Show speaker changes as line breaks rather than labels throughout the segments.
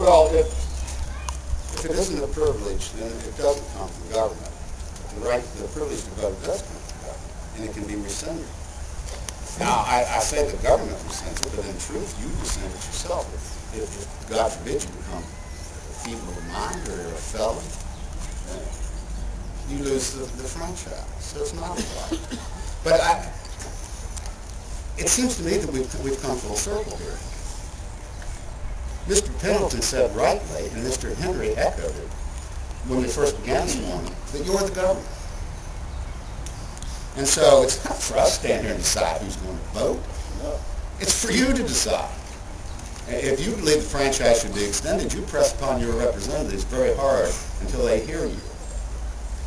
Well, if it isn't a privilege, then it doesn't come from government. The privilege to vote does come from government, and it can be rescinded. Now, I say the government rescinds it, but in truth, you rescind it yourself. If God forbid, you become feeble of mind or a felon, you lose the franchise. So it's not right. But it seems to me that we've come full circle here. Mr. Pendleton said rightly, and Mr. Henry echoed it when we first began this morning, that you're the government. And so it's not for us to stand here and decide who's going to vote. No. It's for you to decide. If you believe the franchise should be extended, you press upon your representatives very hard until they hear you.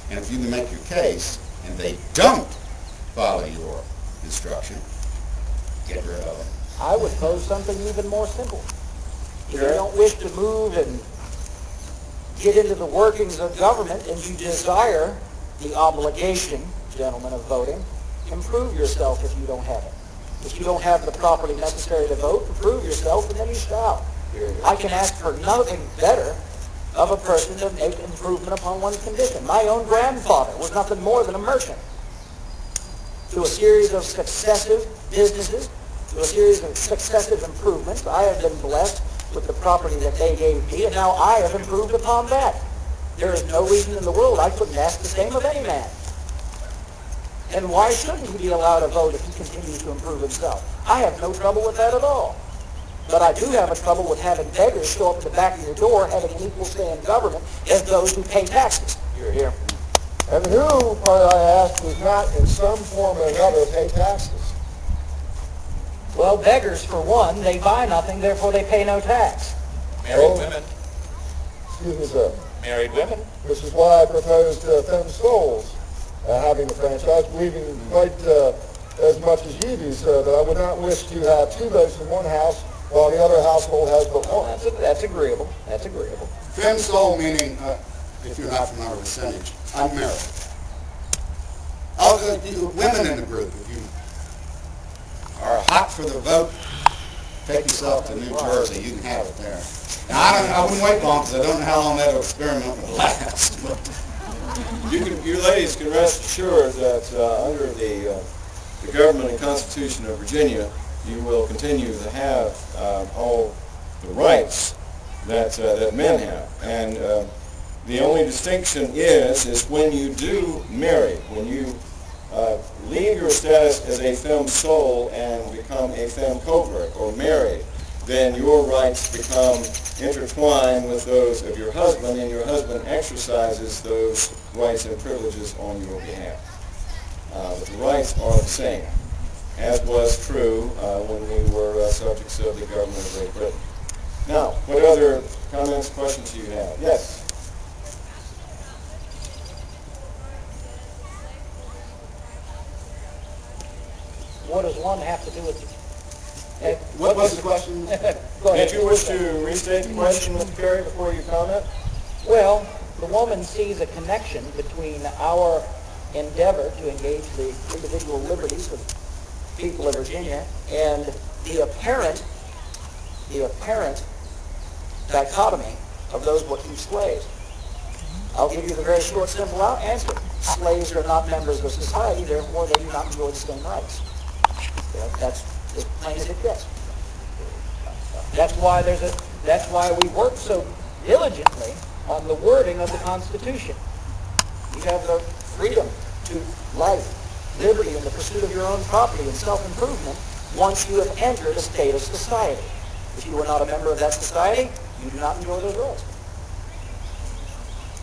And if you can make your case, and they don't follow your instruction, get rid of them.
I would pose something even more simple. If you don't wish to move and get into the workings of government and you desire the obligation, gentlemen, of voting, improve yourself if you don't have it. If you don't have the property necessary to vote, improve yourself and then you shall. I can ask for nothing better of a person to make improvement upon one's condition. My own grandfather was nothing more than a merchant. Through a series of successive businesses, through a series of successive improvements, I have been blessed with the property that they gave me, and now I have improved upon that. There is no reason in the world I couldn't ask the same of any man. And why shouldn't he be allowed to vote if he continues to improve himself? I have no trouble with that at all. But I do have a trouble with having beggars show up at the back of your door having an equal say in government as those who pay taxes.
You're here. And who, might I ask, does not in some form or another pay taxes?
Well, beggars, for one, they buy nothing, therefore they pay no tax.
Married women.
Excuse me, sir.
Married women.
This is why I proposed Femme Souls having the franchise, believing quite as much as you do, sir, that I would not wish to have two votes in one house while the other household has but one.
That's agreeable. That's agreeable.
Femme sole meaning, if you're not from our vicinage, unmarried. Women in the group, if you are hot for the vote, take yourself to New Jersey. You can have it there. Now, I wouldn't wait long because I don't know how long that experiment will last.
You ladies can rest assured that under the government and Constitution of Virginia, you will continue to have all the rights that men have. And the only distinction is when you do marry, when you leave your status as a femme sole and become a femme covert or married, then your rights become intertwined with those of your husband, and your husband exercises those rights and privileges on your behalf. But the rights are the same, as was true when we were subjects of the government of Great Britain. Now, what other comments, questions do you have? Yes?
What does one have to do with it?
What was the question?
Did you wish to restate the question, Mr. Carey, before you comment?
Well, the woman sees a connection between our endeavor to engage the individual liberties of people of Virginia and the apparent dichotomy of those what you slaves. I'll give you the very short, simple answer. Slaves are not members of society, therefore they do not enjoy the same rights. That's as plain as it gets. That's why we work so diligently on the wording of the Constitution. You have the freedom to life, liberty, and the pursuit of your own property and self-improvement once you have entered a state of society. If you are not a member of that society, you do not enjoy those rights.